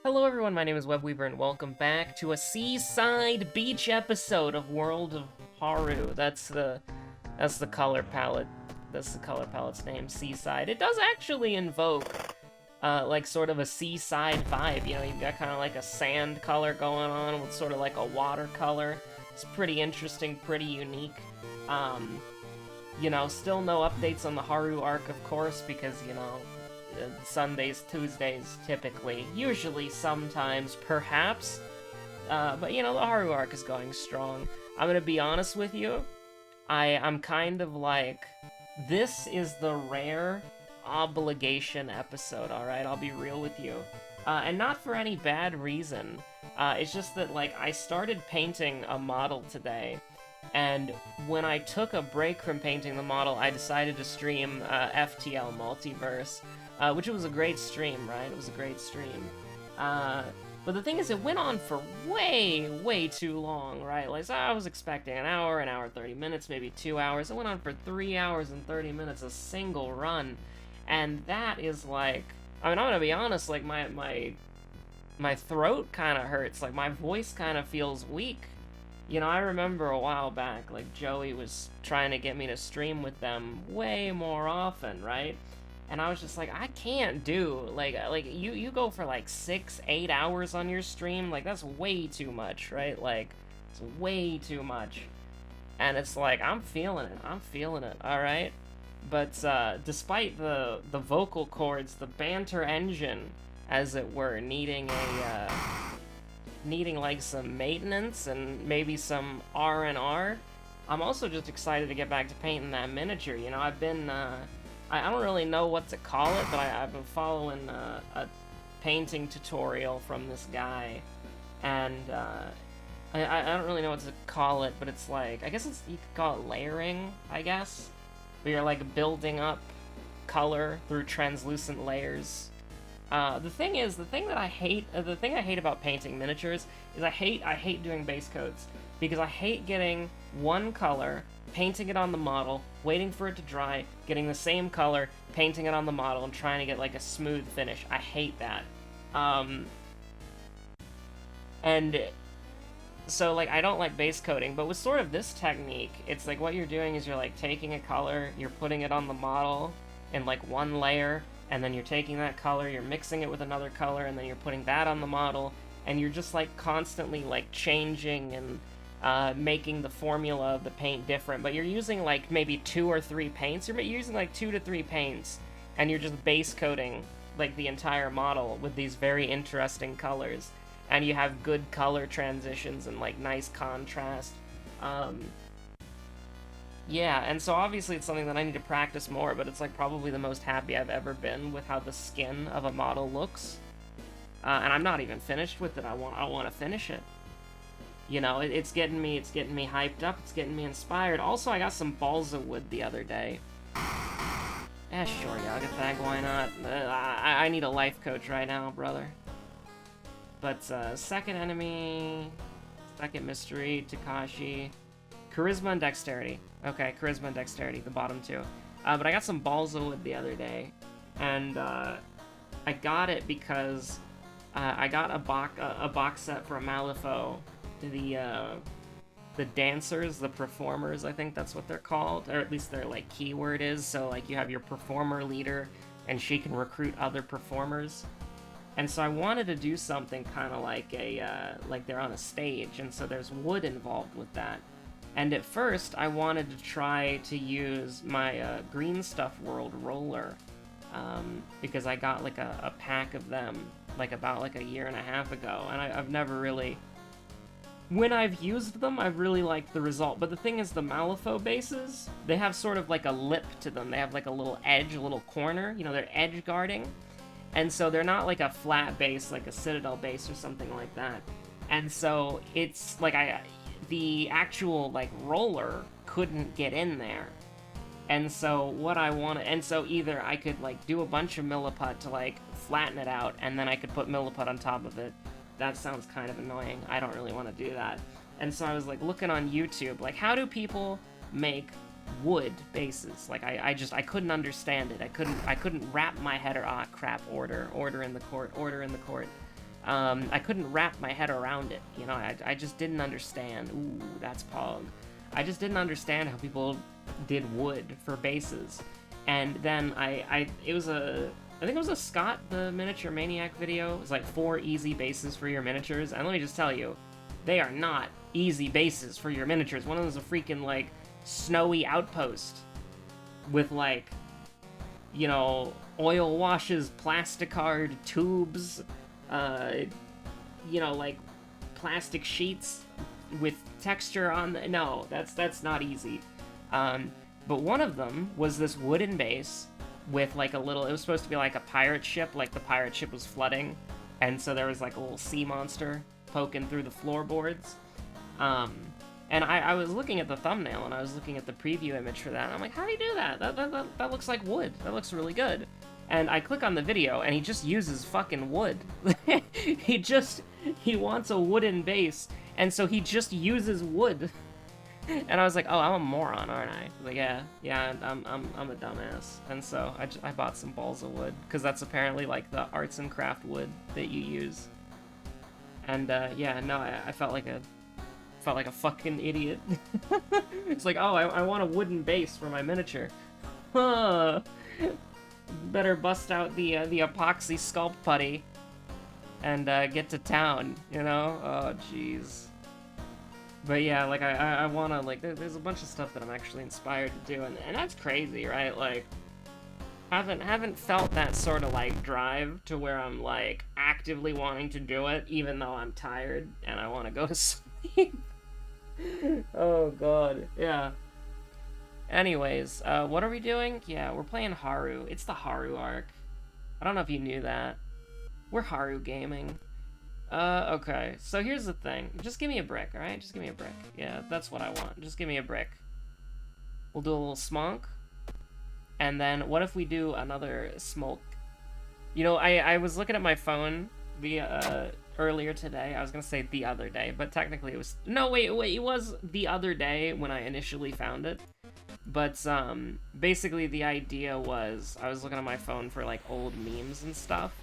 Hello everyone, my name is Webweaver and welcome back to a seaside beach episode of World of Haru. That's the color palette. That's the color palette's name, Seaside. It does actually invoke like sort of a seaside vibe. You know, you've got kind of like a sand color going on with sort of like a watercolor. It's pretty interesting, pretty unique. You know, still no updates on the Haru arc, of course, because, you know, Sundays, Tuesdays, typically, usually, sometimes, perhaps, but you know, the Haru arc is going strong. I'm gonna be honest with you, I'm kind of like, this is the rare obligation episode, alright? I'll be real with you. And not for any bad reason, it's just that, like, I started painting a model today, and when I took a break from painting the model, I decided to stream FTL Multiverse, which was a great stream, right? It was a great stream. But the thing is, it went on for way too long, right? Like, so I was expecting an hour 30 minutes, maybe 2 hours. It went on for 3 hours and 30 minutes, a single run. And that is like, I mean, I'm gonna be honest, like, my throat kind of hurts. Like, my voice kind of feels weak. You know, I remember a while back, like, Joey was trying to get me to stream with them way more often, right? And I was just like, I can't do, like you go for like 6-8 hours on your stream, like, that's way too much, right? Like, it's way too much. And it's like, I'm feeling it, alright? But, despite the vocal cords, the banter engine, as it were, needing like some maintenance and maybe some R&R, I'm also just excited to get back to painting that miniature. You know, I've been, I don't really know what to call it, but I've been following a painting tutorial from this guy, and I don't really know what to call it, but it's like, I guess you could call it layering, I guess, where you're like building up color through translucent layers. The thing I hate about painting miniatures is I hate doing base coats, because I hate getting one color, painting it on the model, waiting for it to dry, getting the same color, painting it on the model, and trying to get like a smooth finish. I hate that. And so, like, I don't like base coating, but with sort of this technique, it's like what you're doing is you're like taking a color, you're putting it on the model in like one layer, and then you're taking that color, you're mixing it with another color, and then you're putting that on the model, and you're just like constantly like changing and making the formula of the paint different, but you're using like maybe 2 or 3 paints. You're using like 2 to 3 paints, and you're just base coating like the entire model with these very interesting colors, and you have good color transitions and like nice contrast. Yeah, and so obviously it's something that I need to practice more, but it's like probably the most happy I've ever been with how the skin of a model looks. And I'm not even finished with it. I want to finish it. You know, it's getting me hyped up, it's getting me inspired. Also, I got some balsa wood the other day. Yeah, sure, Yagatag, why not? I need a life coach right now, brother. But, second enemy, second mystery, Takashi, charisma and dexterity. Okay, charisma and dexterity, the bottom two. But I got some balsa wood the other day, and, I got it because, I got a box set for Malifaux. The dancers, the performers, I think that's what they're called, or at least their like keyword is. So like you have your performer leader, and she can recruit other performers. And so I wanted to do something kind of like like they're on a stage, and so there's wood involved with that. And at first, I wanted to try to use my Green Stuff World roller, because I got like a pack of them like about like a year and a half ago, and I've never really. When I've used them, I've really liked the result. But the thing is, the Malifaux bases, they have sort of like a lip to them. They have like a little edge, a little corner. You know, they're edge guarding. And so they're not like a flat base, like a Citadel base or something like that. And so it's like the actual like roller couldn't get in there. And so what I want to, and so either I could like do a bunch of Milliput to like flatten it out, and then I could put Milliput on top of it. That sounds kind of annoying. I don't really want to do that. And so I was like looking on YouTube, like, how do people make wood bases? Like, I couldn't understand it. I couldn't wrap my head around, crap, order in the court. I couldn't wrap my head around it, you know, I just didn't understand. Ooh, that's Pog. I just didn't understand how people did wood for bases. And then I think it was a Scott the Miniature Maniac video. It was like 4 easy bases for your miniatures, and let me just tell you, they are not easy bases for your miniatures. One of them is a freaking, like, snowy outpost with, like, you know, oil washes, plasticard tubes, you know, like, plastic sheets with texture on the... No, that's not easy. But one of them was this wooden base with, like, a little... It was supposed to be like a pirate ship, like the pirate ship was flooding, and so there was, like, a little sea monster poking through the floorboards. And I was looking at the thumbnail, and I was looking at the preview image for that, and I'm like, how do you do that? That looks like wood. That looks really good. And I click on the video, and he just uses fucking wood. He wants a wooden base, and so he just uses wood. And I was like, oh, I'm a moron, aren't I? Like, yeah, I'm a dumbass. And so I bought some balls of wood, because that's apparently, like, the arts and craft wood that you use. And, yeah, no, I felt like a fucking idiot. It's like, oh, I want a wooden base for my miniature. Huh. Better bust out the epoxy sculpt putty and get to town, you know? Oh, jeez. But yeah, like, I wanna, like, there's a bunch of stuff that I'm actually inspired to do, and that's crazy, right? Like, haven't felt that sort of, like, drive to where I'm, like, actively wanting to do it, even though I'm tired and I want to go to sleep. Oh, God. Yeah. Anyways, what are we doing? Yeah, we're playing Haru. It's the Haru arc. I don't know if you knew that. We're Haru gaming. Okay. So here's the thing. Just give me a brick, alright? Just give me a brick. Yeah, that's what I want. Just give me a brick. We'll do a little smonk. And then, what if we do another smoke? You know, I was looking at my phone earlier today. I was gonna say the other day, but technically it was... No, wait, it was the other day when I initially found it. But, basically the idea was, I was looking at my phone for, like, old memes and stuff.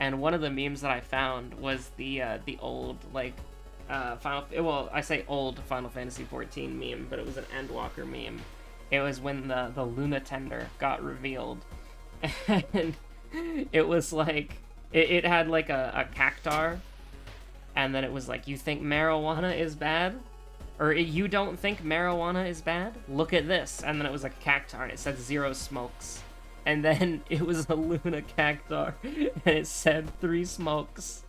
And one of the memes that I found was the old, like, I say old Final Fantasy XIV meme, but it was an Endwalker meme. It was when the Luna Tender got revealed. And it was like, it had like a cactar, and then it was like, you think marijuana is bad? Or you don't think marijuana is bad? Look at this. And then it was like a cactar, and it said 0 smokes. And then it was a Luna cactar, and it said 3 smokes.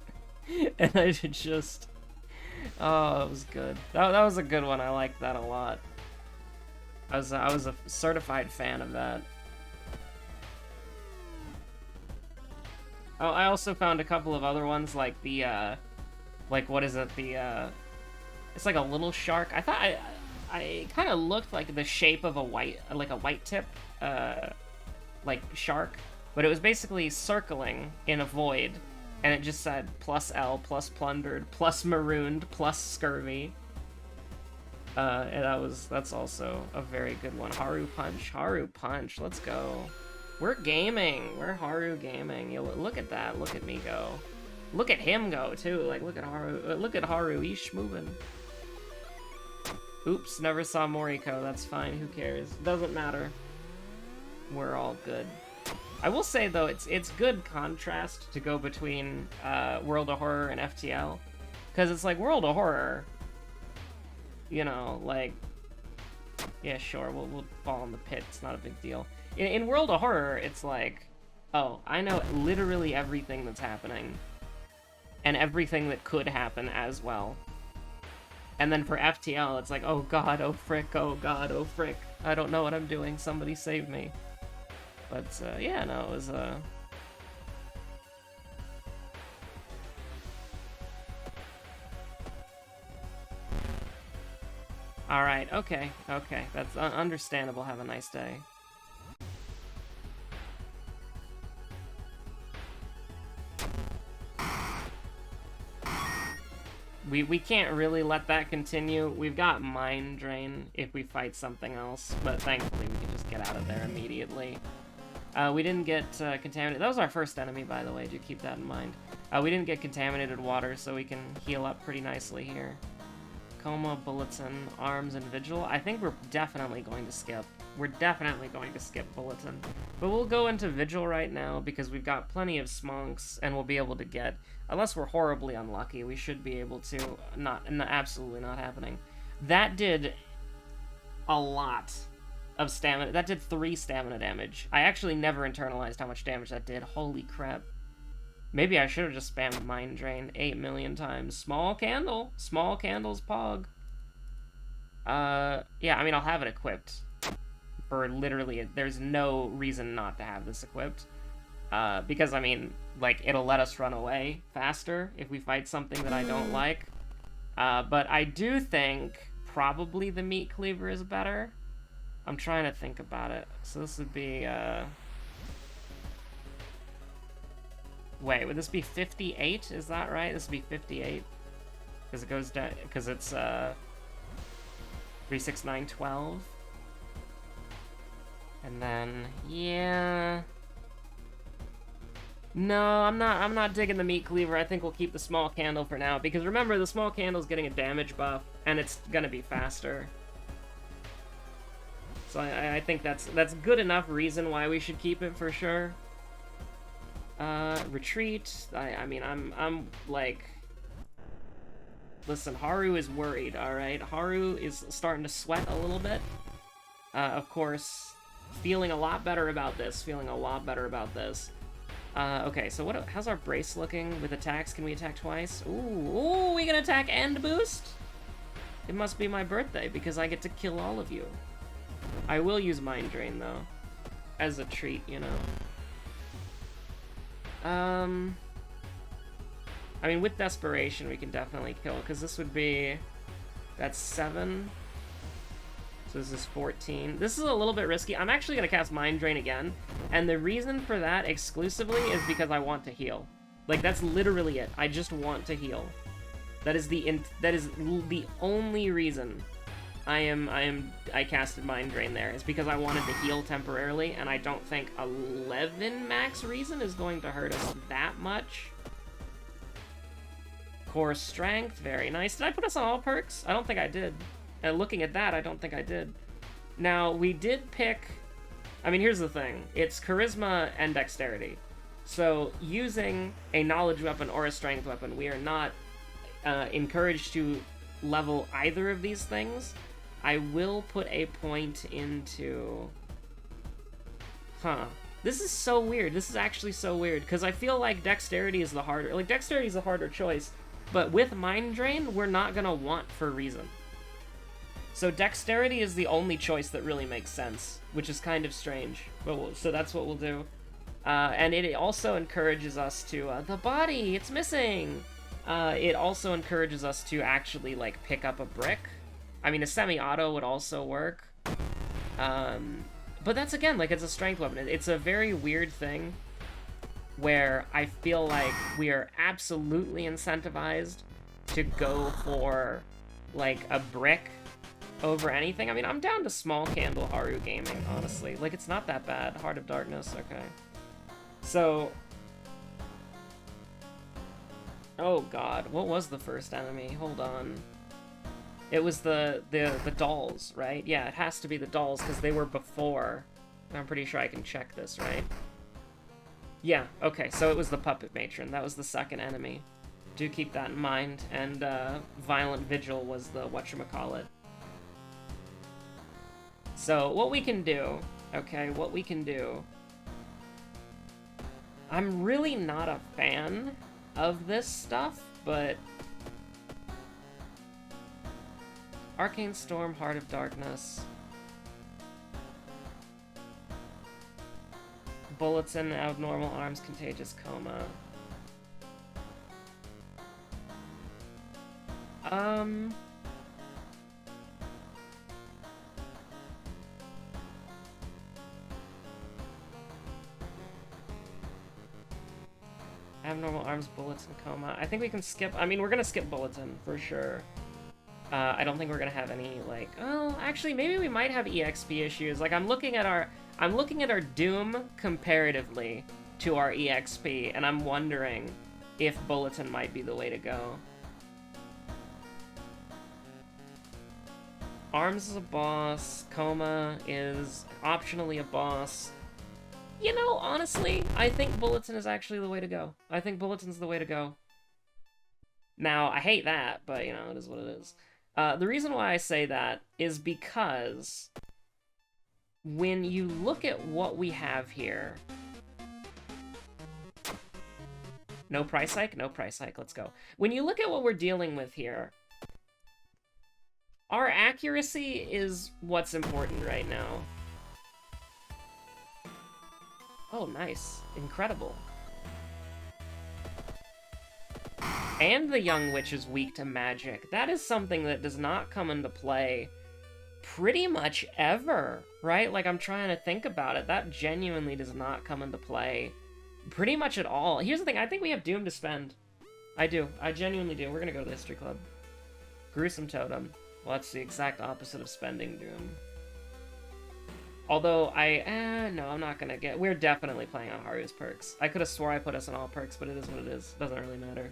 And I just... Oh, it was good. That was a good one. I liked that a lot. I was a certified fan of that. Oh, I also found a couple of other ones, like the, like, what is it, it's like a little shark. I thought I kind of looked like the shape of a white tip, like, shark, but it was basically circling in a void, and it just said +L, +plundered, +marooned, +scurvy. And that's also a very good one. Haru Punch, let's go. We're gaming, we're Haru gaming. You look at that, look at me go. Look at him go, too, like, look at Haru, he's schmovin'. Oops, never saw Moriko, that's fine, who cares? Doesn't matter. We're all good. I will say, though, it's good contrast to go between World of Horror and FTL. Because it's like, World of Horror, you know, like, yeah, sure, we'll fall in the pit, it's not a big deal. In World of Horror, it's like, oh, I know literally everything that's happening. And everything that could happen as well. And then for FTL, it's like, oh god, oh frick, oh god, oh frick. I don't know what I'm doing, somebody save me. But, yeah, no, it was, Alright, okay, that's understandable, have a nice day. We can't really let that continue. We've got Mind Drain if we fight something else, but thankfully we can just get out of there immediately. We didn't get contaminated. That was our first enemy, by the way. Do keep that in mind. We didn't get contaminated water, so we can heal up pretty nicely here. Coma, Bulletin, Arms, and Vigil. I think we're definitely going to skip. We're definitely going to skip Bulletin. But we'll go into Vigil right now, because we've got plenty of smonks, and we'll be able to get... Unless we're horribly unlucky, we should be able to... absolutely not happening. That did a lot of stamina. That did 3 stamina damage. I actually never internalized how much damage that did. Holy crap. Maybe I should have just spammed Mind Drain 8 million times. Small candle. Small candles pog. Yeah, I mean, I'll have it equipped. For literally, there's no reason not to have this equipped. Because, I mean, like, it'll let us run away faster if we fight something that I don't like. But I do think probably the Meat Cleaver is better. I'm trying to think about it. So this would be, Wait, would this be 58? Is that right? This would be 58. Because it goes down, because it's, 3, 6, 9, 12. And then, yeah... No, I'm not digging the Meat Cleaver. I think we'll keep the Small Candle for now. Because remember, the Small Candle's getting a damage buff, and it's gonna be faster. So I think that's good enough reason why we should keep it for sure. Retreat. I mean, I'm like... Listen, Haru is worried, alright? Haru is starting to sweat a little bit. Of course, feeling a lot better about this. Okay, so how's our brace looking with attacks? Can we attack twice? Ooh, we can attack and boost? It must be my birthday, because I get to kill all of you. I will use Mind Drain, though. As a treat, you know. I mean, with Desperation, we can definitely kill, because this would be... That's 7. So this is 14. This is a little bit risky. I'm actually going to cast Mind Drain again, and the reason for that exclusively is because I want to heal. Like, that's literally it. I just want to heal. That is the only reason I casted Mind Drain there, is because I wanted to heal temporarily, and I don't think 11 max reason is going to hurt us that much. Core Strength, very nice. Did I put us on all perks? I don't think I did. Looking at that, I don't think I did. Now, we did pick... I mean, here's the thing. It's Charisma and Dexterity. So, using a Knowledge weapon or a Strength weapon, we are not encouraged to level either of these things. I will put a point into... Huh. This is so weird. This is actually so weird, because I feel like Dexterity is the harder... Like, Dexterity is the harder choice, but with Mind Drain, we're not gonna want for reason. So Dexterity is the only choice that really makes sense, which is kind of strange. But so that's what we'll do. And it also encourages us to... the body! It's missing! It also encourages us to actually, like, pick up a brick. I mean, a semi-auto would also work. But that's, again, like, it's a strength weapon. It's a very weird thing where I feel like we are absolutely incentivized to go for, like, a brick over anything. I mean, I'm down to Small Candle Haru Gaming, honestly. Like, it's not that bad. Heart of Darkness, okay. So... Oh god, what was the first enemy? Hold on. It was the dolls, right? Yeah, it has to be the dolls, because they were before. I'm pretty sure I can check this, right? Yeah, okay, so it was the Puppet Matron. That was the second enemy. Do keep that in mind. And, Violent Vigil was the whatchamacallit. So, what we can do, okay, what we can do... I'm really not a fan of this stuff, but... Arcane Storm, Heart of Darkness... Bulletin, Abnormal Arms, Contagious Coma... Abnormal Arms, Bulletin, Coma. I think we can skip... I mean, we're gonna skip Bulletin, for sure. I don't think we're gonna have any, like... Oh, actually, maybe we might have EXP issues. Like, I'm looking at our I'm looking at our Doom comparatively to our EXP, and I'm wondering if Bulletin might be the way to go. Arms is a boss, Coma is optionally a boss. You know, honestly, I think Bulletin is actually the way to go. I think Bulletin's the way to go. Now, I hate that, but, you know, it is what it is. The reason why I say that is because when you look at what we have here... No price hike? No price hike. Let's go. When you look at what we're dealing with here, our accuracy is what's important right now. Oh, nice. Incredible. And the Young Witch is weak to magic. That is something that does not come into play pretty much ever, right? Like, I'm trying to think about it. That genuinely does not come into play pretty much at all. Here's the thing. I think we have Doom to spend. I do. I genuinely do. We're gonna go to the History Club. Gruesome Totem. Well, that's the exact opposite of spending Doom. Although, no, I'm not gonna get... We're definitely playing on Haru's perks. I could have swore I put us on all perks, but it is what it is. Doesn't really matter.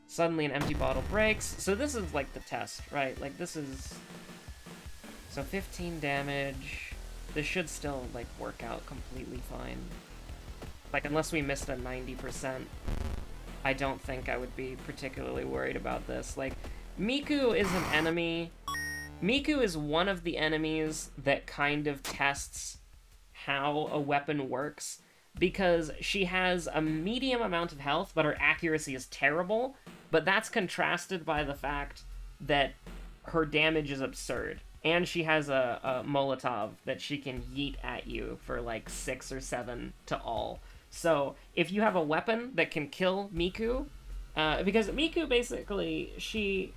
Suddenly an empty bottle breaks. So this is, like, the test, right? Like, this is... So 15 damage. This should still, like, work out completely fine. Like, unless we missed a 90%, I don't think I would be particularly worried about this. Like, Miku is an enemy... Miku is one of the enemies that kind of tests how a weapon works, because she has a medium amount of health, but her accuracy is terrible, but that's contrasted by the fact that her damage is absurd. And she has a Molotov that she can yeet at you for like 6 or 7 to all. So if you have a weapon that can kill Miku, because Miku basically, she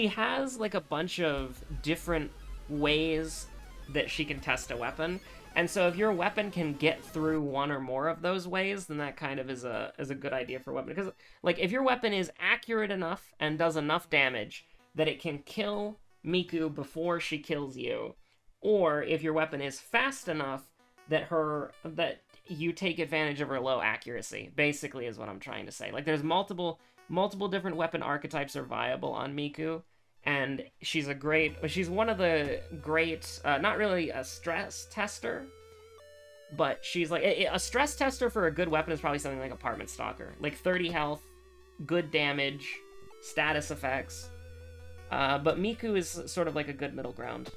has like a bunch of different ways that she can test a weapon. And so if your weapon can get through one or more of those ways, then that kind of is a good idea for a weapon. Because like if your weapon is accurate enough and does enough damage that it can kill Miku before she kills you, or if your weapon is fast enough that you take advantage of her low accuracy, basically is what I'm trying to say. Like there's multiple different weapon archetypes are viable on Miku, and she's one of the great, not really a stress tester, but she's like, a stress tester for a good weapon is probably something like Apartment Stalker. Like 30 health, good damage, status effects, but Miku is sort of like a good middle ground.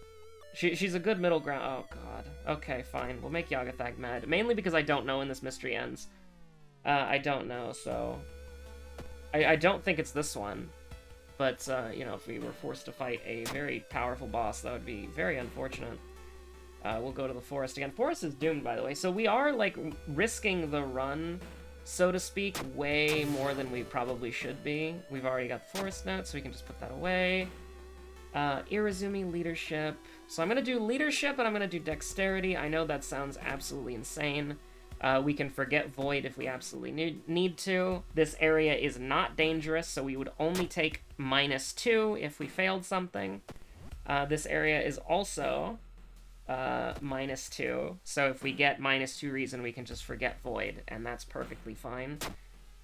She's a good middle ground. Oh god. Okay, fine. We'll make Yagathag mad. Mainly because I don't know when this mystery ends. I don't know, so... I don't think it's this one. But, you know, if we were forced to fight a very powerful boss, that would be very unfortunate. We'll go to the forest again. Forest is doomed, by the way. So we are, like, risking the run, so to speak, way more than we probably should be. We've already got the forest note, so we can just put that away. Irizumi, leadership. So I'm going to do leadership, and I'm going to do dexterity. I know that sounds absolutely insane. We can forget Void if we absolutely need to. This area is not dangerous, so we would only take -2 if we failed something. This area is also -2, so if we get -2 reason, we can just forget Void, and that's perfectly fine.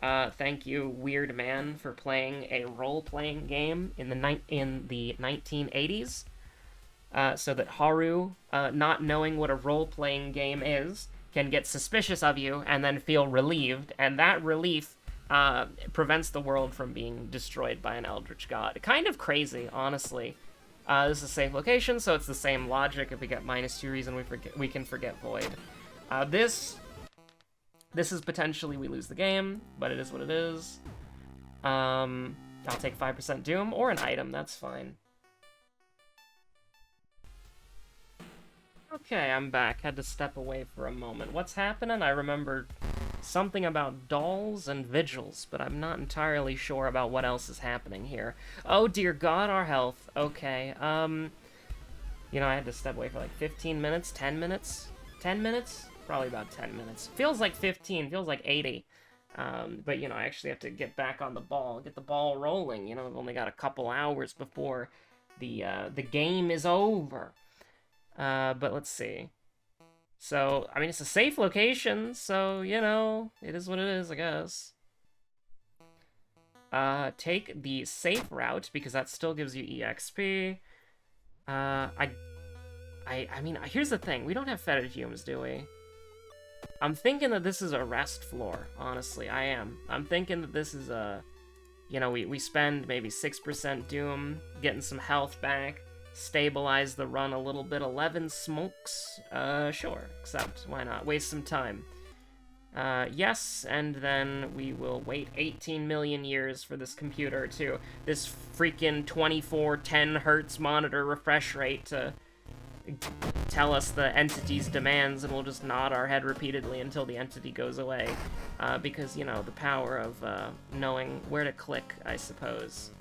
Thank you, Weird Man, for playing a role-playing game in the 1980s, so that Haru, not knowing what a role-playing game is, can get suspicious of you and then feel relieved, and that relief prevents the world from being destroyed by an eldritch god. Kind of crazy, honestly. This is a safe location, so it's the same logic. If we get -2 reason, we can forget Void. This is potentially we lose the game, but it is what it is. I'll take 5% Doom or an item, that's fine. Okay, I'm back. Had to step away for a moment. What's happening? I remember something about dolls and vigils, but I'm not entirely sure about what else is happening here. Oh dear god, our health. Okay, you know, I had to step away for like 15 minutes, 10 minutes? 10 minutes? Probably about 10 minutes. Feels like 15, feels like 80. But, you know, I actually have to get back on the ball, get the ball rolling. You know, I've only got a couple hours before the game is over. But let's see. So, I mean, it's a safe location, so, you know, it is what it is, I guess. Take the safe route, because that still gives you EXP. I mean, here's the thing. We don't have fetid fumes, do we? I'm thinking that this is a rest floor, honestly. I am. I'm thinking that this is a... You know, we spend maybe 6% Doom, getting some health back, stabilize the run a little bit. 11 smokes? Sure. Except, why not? Waste some time. Yes, and then we will wait 18 million years for this computer to... This freaking 2410 hertz monitor refresh rate to tell us the entity's demands, and we'll just nod our head repeatedly until the entity goes away. Because, you know, the power of knowing where to click, I suppose.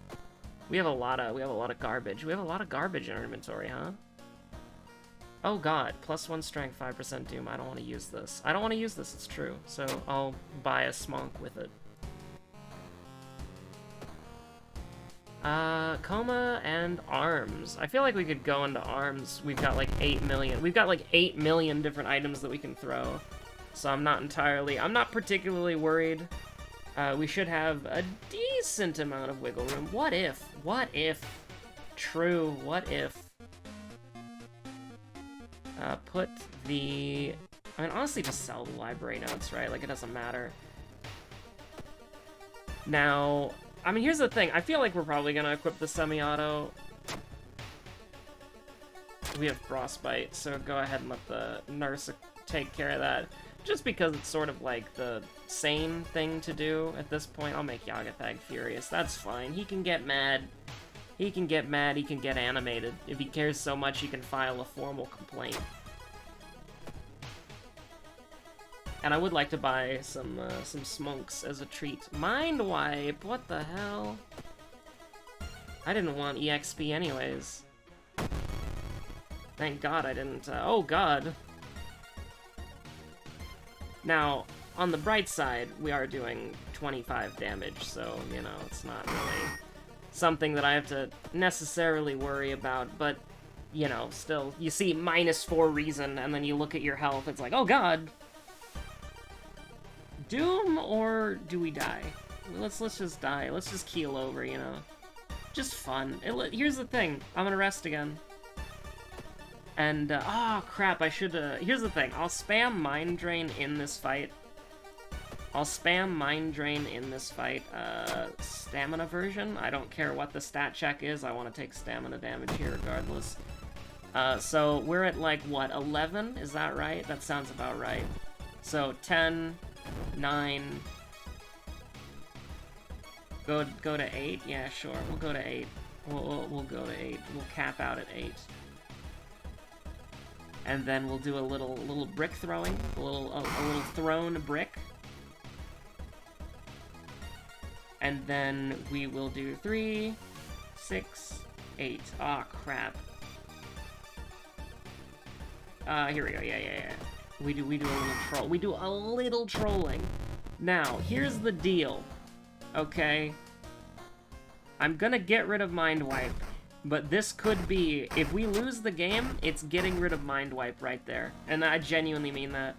We have a lot of garbage. We have a lot of garbage in our inventory, huh? Oh god, +1 strength, 5% doom. I don't want to use this. I don't want to use this, it's true. So I'll buy a smonk with it. Coma and arms. I feel like we could go into arms. We've got like 8 million. We've got like 8 million different items that we can throw. So I'm not particularly worried. We should have a decent amount of wiggle room. What if? True, what if? Put the... I mean, honestly, just sell the library notes, right? Like, it doesn't matter. Now, I mean, here's the thing. I feel like we're probably gonna equip the semi-auto. We have frostbite, so go ahead and let the nurse take care of that. Just because it's sort of like the sane thing to do at this point. I'll make Yagathag furious. That's fine. He can get mad. He can get mad. He can get animated. If he cares so much, he can file a formal complaint. And I would like to buy some smokes as a treat. Mind wipe? What the hell? I didn't want EXP anyways. Thank God I didn't. Oh God. Now, on the bright side, we are doing 25 damage, so, you know, it's not really something that I have to necessarily worry about, but, you know, still, you see -4 reason, and then you look at your health, it's like, oh God! Doom, or do we die? Let's just die. Let's just keel over, you know? Just fun. Here's the thing. I'm gonna rest again. And, oh crap, I should, here's the thing. I'll spam Mind Drain in this fight. Stamina version? I don't care what the stat check is. I want to take stamina damage here regardless. So we're at, like, what, 11? Is that right? That sounds about right. So, 10, 9... Go to 8? Yeah, sure. We'll go to 8. We'll go to 8. We'll cap out at 8. And then we'll do a little brick throwing, a little thrown brick. And then we will do 3, 6, 8. Ah, crap. Here we go. Yeah. We do a little troll. We do a little trolling. Now, here's the deal. Okay? I'm gonna get rid of Mind Wipe. But this could be, if we lose the game, it's getting rid of Mind Wipe right there. And I genuinely mean that.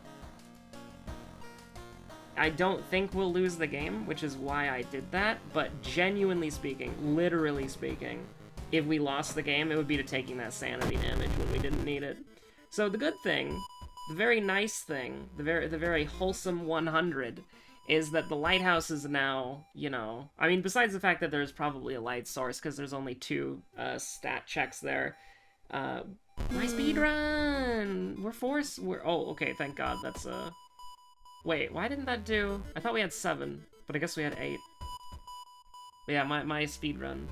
I don't think we'll lose the game, which is why I did that, but genuinely speaking, literally speaking, if we lost the game, it would be to taking that sanity damage when we didn't need it. So the good thing, the very nice thing, the very wholesome 100, is that the lighthouse is now, you know... I mean, besides the fact that there's probably a light source, because there's only 2 stat checks there. My speedrun! We're... Oh, okay, thank God, that's, Wait, why didn't that do... I thought we had 7, but I guess we had 8. But yeah, my speedrun.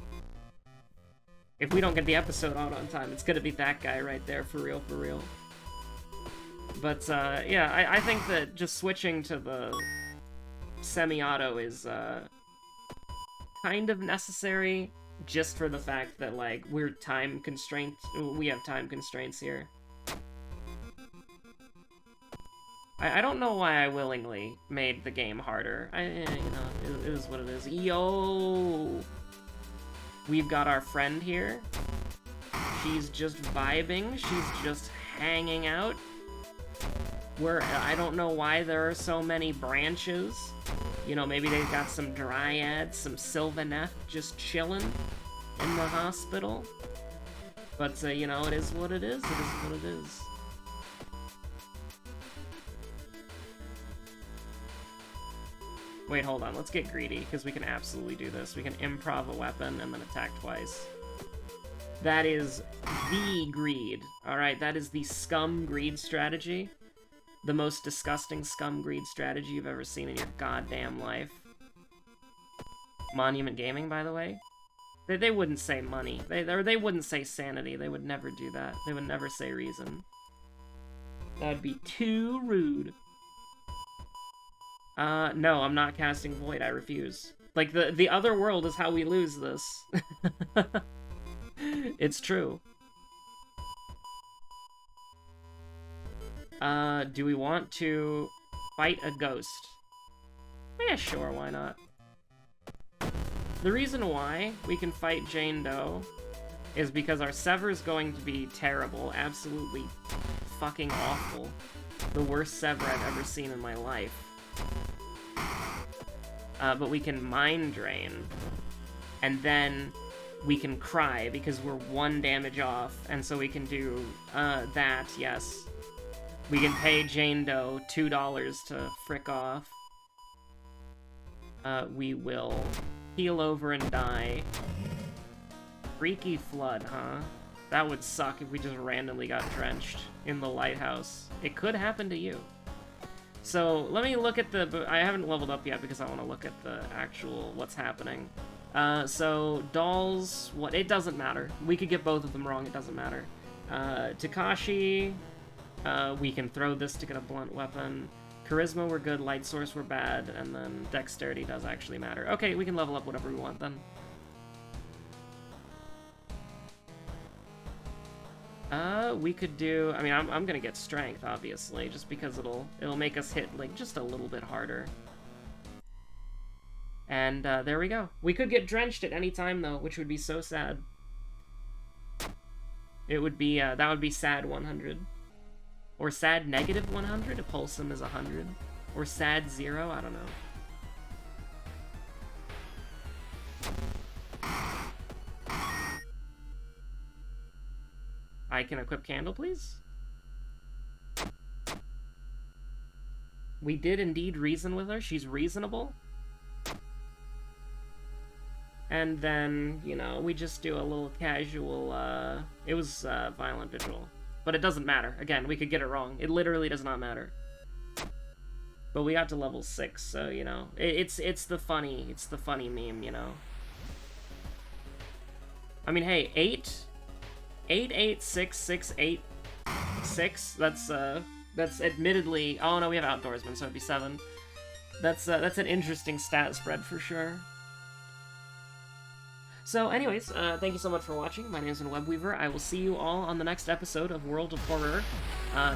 If we don't get the episode out on time, it's gonna be that guy right there, for real, for real. But, yeah, I think that just switching to the... semi-auto is kind of necessary just for the fact that, like, we're time constrained. We have time constraints here. I don't know why I willingly made the game harder. You know, it is what it is. Yo! We've got our friend here. She's just vibing. She's just hanging out. I don't know why there are so many branches. You know, maybe they've got some dryads, some Sylvaneth just chilling in the hospital. But, you know, it is what it is. It is what it is. Wait, hold on. Let's get greedy, because we can absolutely do this. We can improv a weapon and then attack twice. That is the greed. Alright, that is the scum greed strategy. The most disgusting scum greed strategy you've ever seen in your goddamn life. Monument Gaming, by the way. They wouldn't say money. They wouldn't say sanity. They would never do that. They would never say reason. That would be too rude. No, I'm not casting Void. I refuse. Like, the other world is how we lose this. It's true. Do we want to fight a ghost? Yeah, sure, why not? The reason why we can fight Jane Doe is because our Sever is going to be terrible, absolutely fucking awful. The worst Sever I've ever seen in my life. But we can Mind Drain, and then we can Cry because we're 1 damage off, and so we can do that, yes. We can pay Jane Doe $2 to frick off. We will heal over and die. Freaky Flood, huh? That would suck if we just randomly got drenched in the lighthouse. It could happen to you. So, let me look at the... I haven't leveled up yet because I want to look at the actual what's happening. So, dolls... What? It doesn't matter. We could get both of them wrong, it doesn't matter. Takashi... we can throw this to get a blunt weapon. Charisma, we're good. Light Source, we're bad. And then Dexterity does actually matter. Okay, we can level up whatever we want then. We could do... I mean, I'm gonna get Strength, obviously, just because it'll make us hit, like, just a little bit harder. And, there we go. We could get drenched at any time, though, which would be so sad. It would be, that would be sad 100. Or sad negative 100, if Wholesome is 100. Or sad 0, I don't know. I can equip Candle, please? We did indeed reason with her. She's reasonable. And then, you know, we just do a little casual, it was, Violent Vigil. But it doesn't matter. Again, we could get it wrong. It literally does not matter. But we got to level 6, so, you know, it's the funny meme, you know. I mean, hey, 8866686. That's admittedly... Oh, no, we have Outdoorsman, so it'd be 7. That's an interesting stat spread for sure. So, anyways, thank you so much for watching. My name is Webweaver. I will see you all on the next episode of World of Horror.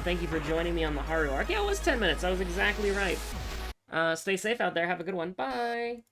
Thank you for joining me on the Haru arc. Yeah, it was 10 minutes. I was exactly right. Stay safe out there. Have a good one. Bye!